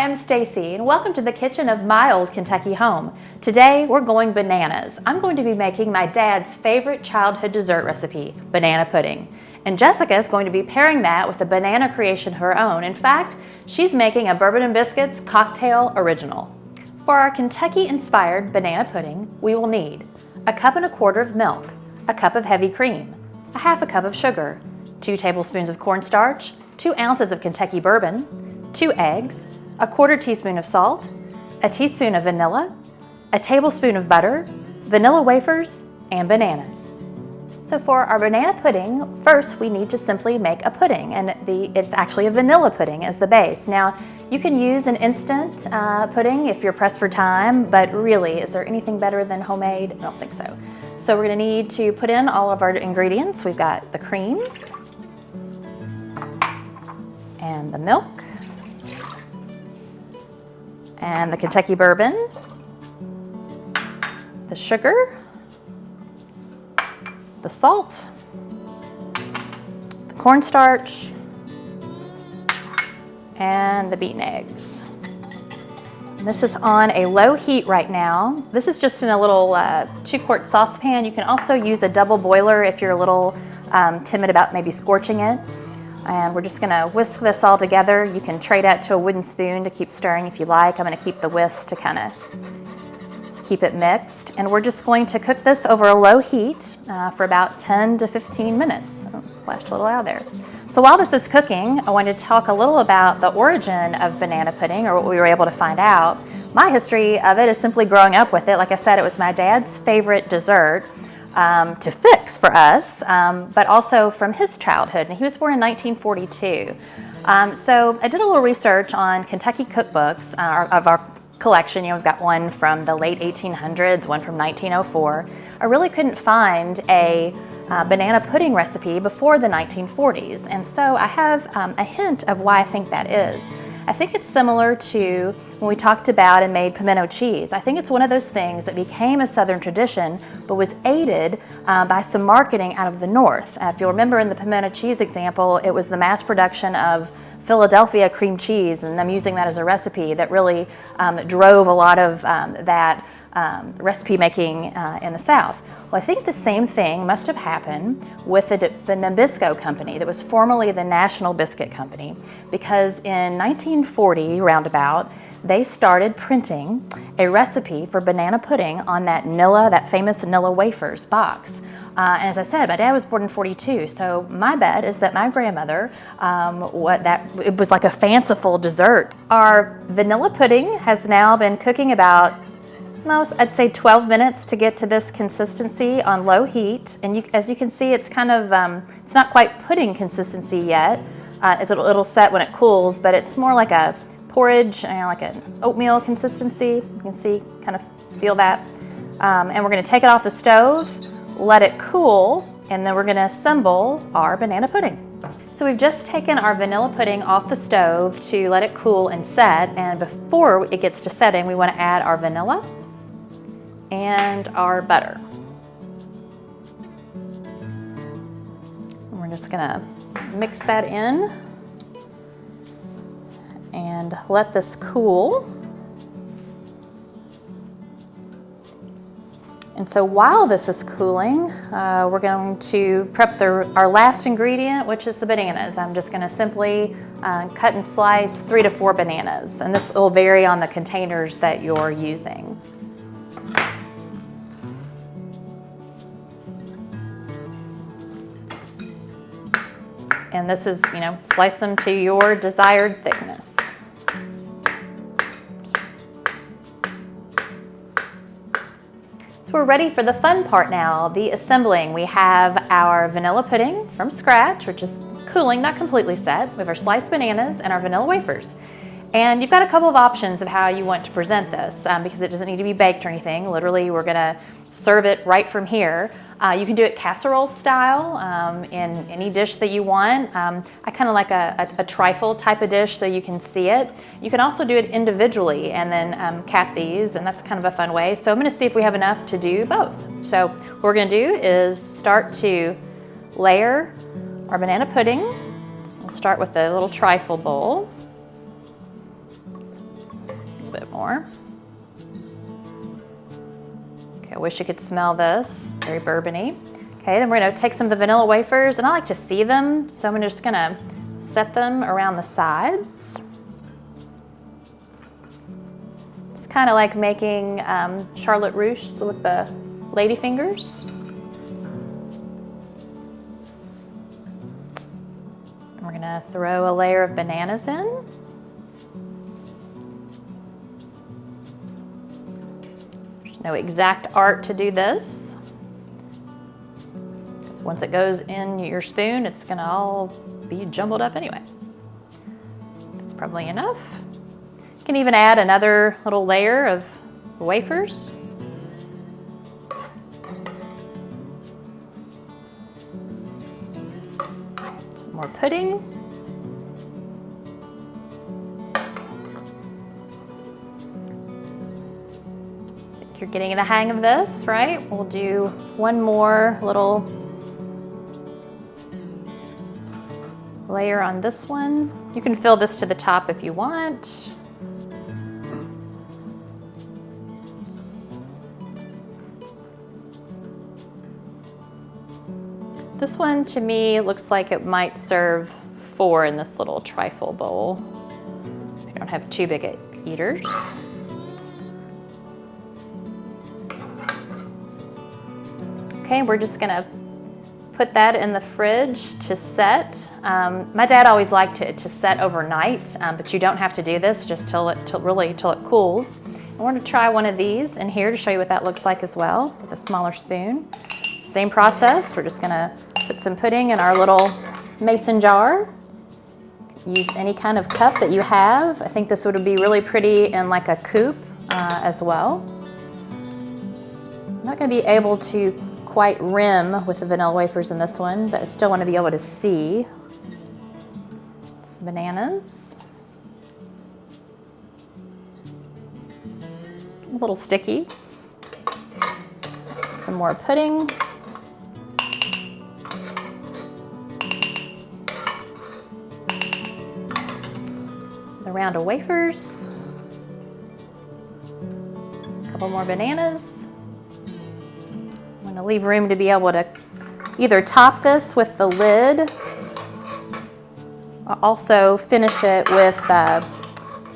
I'm Stacey, and welcome to the kitchen of my old Kentucky home. Today, we're going bananas. I'm going to be making my dad's favorite childhood dessert recipe, banana pudding. And Jessica is going to be pairing that with a banana creation of her own. In fact, she's making a bourbon and biscuits cocktail original. For our Kentucky-inspired banana pudding, we will need a 1.25 cups of milk, a cup of heavy cream, a 1/2 cup of sugar, 2 tablespoons of cornstarch, 2 ounces of Kentucky bourbon, 2 eggs, a 1/4 teaspoon of salt, a teaspoon of vanilla, a tablespoon of butter, vanilla wafers, and bananas. So for our banana pudding, first we need to simply make a pudding, and it's actually a vanilla pudding as the base. Now, you can use an instant pudding if you're pressed for time, but really, is there anything better than homemade? I don't think so. So we're gonna need to put in all of our ingredients. We've got the cream, and the milk, and the Kentucky bourbon, the sugar, the salt, the cornstarch, and the beaten eggs. And this is on a low heat right now. This is just in a little 2-quart saucepan. You can also use a double boiler if you're a little timid about maybe scorching it. And we're just gonna whisk this all together. You can trade that to a wooden spoon to keep stirring if you like. I'm gonna keep the whisk to kind of keep it mixed. And we're just going to cook this over a low heat for about 10 to 15 minutes. Oh, splashed a little out there. So while this is cooking, I wanted to talk a little about the origin of banana pudding, or what we were able to find out. My history of it is simply growing up with it. Like I said, it was my dad's favorite dessert to fix for us, but also from his childhood. And he was born in 1942. So I did a little research on Kentucky cookbooks of our collection. You know, we've got one from the late 1800s, one from 1904. I really couldn't find a banana pudding recipe before the 1940s. And so I have a hint of why I think that is. I think it's similar to when we talked about and made pimento cheese. I think it's one of those things that became a Southern tradition, but was aided by some marketing out of the North. If you'll remember in the pimento cheese example, it was the mass production of Philadelphia cream cheese, and I'm using that as a recipe that really drove a lot of that recipe making in the South. Well, I think the same thing must have happened with the Nabisco Company that was formerly the National Biscuit Company, because in 1940, roundabout, they started printing a recipe for banana pudding on that Nilla, that famous Nilla wafers box. And as I said, my dad was born in 42, so my bet is that my grandmother, it was like a fanciful dessert. Our vanilla pudding has now been cooking about, I'd say 12 minutes to get to this consistency on low heat. And as you can see, it's kind of, it's not quite pudding consistency yet. It'll set when it cools, but it's more like a porridge, like an oatmeal consistency. You can see, kind of feel that. And we're gonna take it off the stove, let it cool, and then we're gonna assemble our banana pudding. So we've just taken our vanilla pudding off the stove to let it cool and set, and before it gets to setting, we wanna add our vanilla and our butter. And we're just gonna mix that in and let this cool. And so while this is cooling, we're going to prep our last ingredient, which is the bananas. I'm just gonna simply cut and slice 3 to 4 bananas. And this will vary on the containers that you're using. And this is, slice them to your desired thickness. So we're ready for the fun part now, the assembling. We have our vanilla pudding from scratch, which is cooling, not completely set. We have our sliced bananas and our vanilla wafers. And you've got a couple of options of how you want to present this, because it doesn't need to be baked or anything. Literally, we're gonna serve it right from here. You can do it casserole style in any dish that you want. I kind of like a trifle type of dish so you can see it. You can also do it individually and then cap these, and that's kind of a fun way. So I'm gonna see if we have enough to do both. So what we're gonna do is start to layer our banana pudding. We'll start with a little trifle bowl. more. Okay, I wish you could smell this, very bourbony. Okay, then we're gonna take some of the vanilla wafers, and I like to see them, so I'm just gonna set them around the sides. It's kind of like making Charlotte Russe with the lady fingers. And we're gonna throw a layer of bananas in. There's no exact art to do this. Because once it goes in your spoon, it's gonna all be jumbled up anyway. That's probably enough. You can even add another little layer of wafers. Some more pudding. I think you're getting the hang of this, right? We'll do one more little layer on this one. You can fill this to the top if you want. This one to me looks like it might serve 4 in this little trifle bowl. I don't have too big eaters. Okay, we're just gonna put that in the fridge to set. My dad always liked it to set overnight, but you don't have to do this just till it cools. I want to try one of these in here to show you what that looks like as well with a smaller spoon. Same process, we're just gonna put some pudding in our little mason jar. Use any kind of cup that you have. I think this would be really pretty in like a coupe as well. I'm not gonna be able to quite rim with the vanilla wafers in this one, but I still want to be able to see. Some bananas. A little sticky. Some more pudding. The round of wafers. A couple more bananas. I'm going to leave room to be able to either top this with the lid, or also finish it with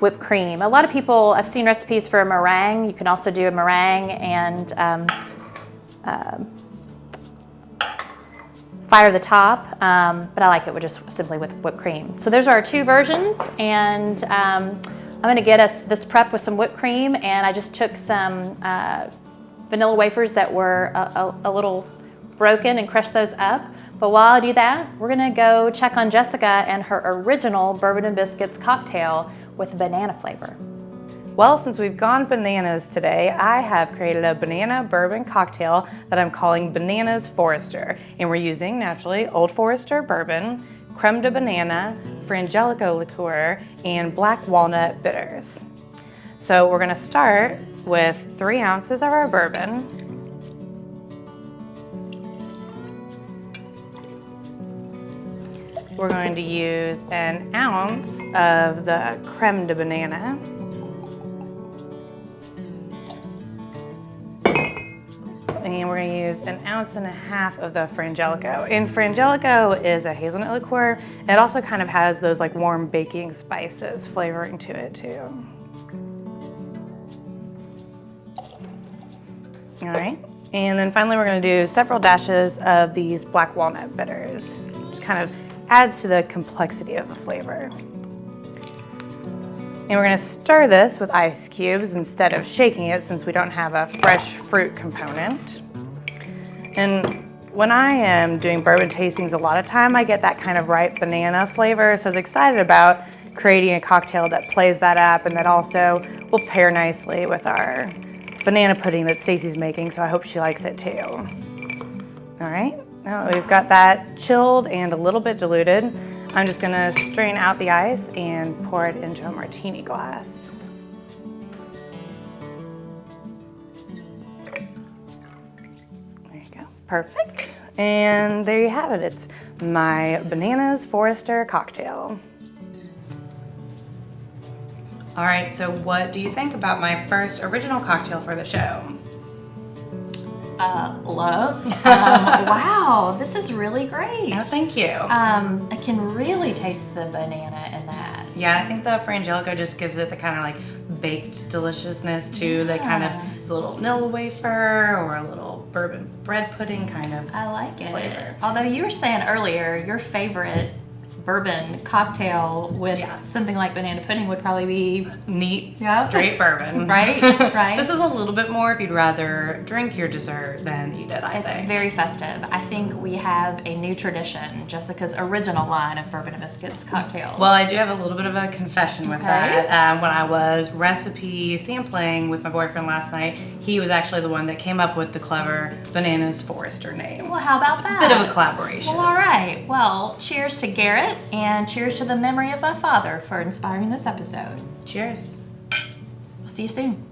whipped cream. A lot of people, I've seen recipes for a meringue. You can also do a meringue and fire the top, but I like it with just simply with whipped cream. So those are our 2 versions, and I'm going to get us this prep with some whipped cream, and I just took some vanilla wafers that were a little broken and crushed those up. But while I do that, we're gonna go check on Jessica and her original bourbon and biscuits cocktail with banana flavor. Well, since we've gone bananas today, I have created a banana bourbon cocktail that I'm calling Bananas Forester. And we're using, naturally, Old Forester bourbon, Crème de Banana, Frangelico liqueur, and black walnut bitters. So we're gonna start with 3 ounces of our bourbon. We're going to use an ounce of the Crème de Banana. And we're going to use an ounce and a half of the Frangelico. And Frangelico is a hazelnut liqueur. It also kind of has those like warm baking spices flavoring to it too. All right, and then finally we're going to do several dashes of these black walnut bitters. Just kind of adds to the complexity of the flavor. And we're going to stir this with ice cubes instead of shaking it, since we don't have a fresh fruit component. And when I am doing bourbon tastings, a lot of time I get that kind of ripe banana flavor, so I was excited about creating a cocktail that plays that up and that also will pair nicely with our banana pudding that Stacey's making, so I hope she likes it too. All right, now that we've got that chilled and a little bit diluted, I'm just gonna strain out the ice and pour it into a martini glass. There you go, perfect. And there you have it, it's my Bananas Forester cocktail. All right, so what do you think about my first original cocktail for the show? Love. Wow, this is really great. Oh, thank you. I can really taste the banana in that. Yeah, I think the Frangelico just gives it the kind of like baked deliciousness too. That kind of is a little vanilla wafer or a little bourbon bread pudding kind of. I like it. Flavor. Although you were saying earlier your favorite bourbon cocktail with something like banana pudding would probably be Neat, straight bourbon. right? This is a little bit more if you'd rather drink your dessert than eat it, I think. It's very festive. I think we have a new tradition, Jessica's original line of bourbon and biscuits cocktails. Well, I do have a little bit of a confession with that. When I was recipe sampling with my boyfriend last night, he was actually the one that came up with the clever Bananas Forester name. Well, how about so it's that? A bit of a collaboration. Well, all right. Well, cheers to Garrett and cheers to the memory of my father for inspiring this episode. Cheers. We'll see you soon.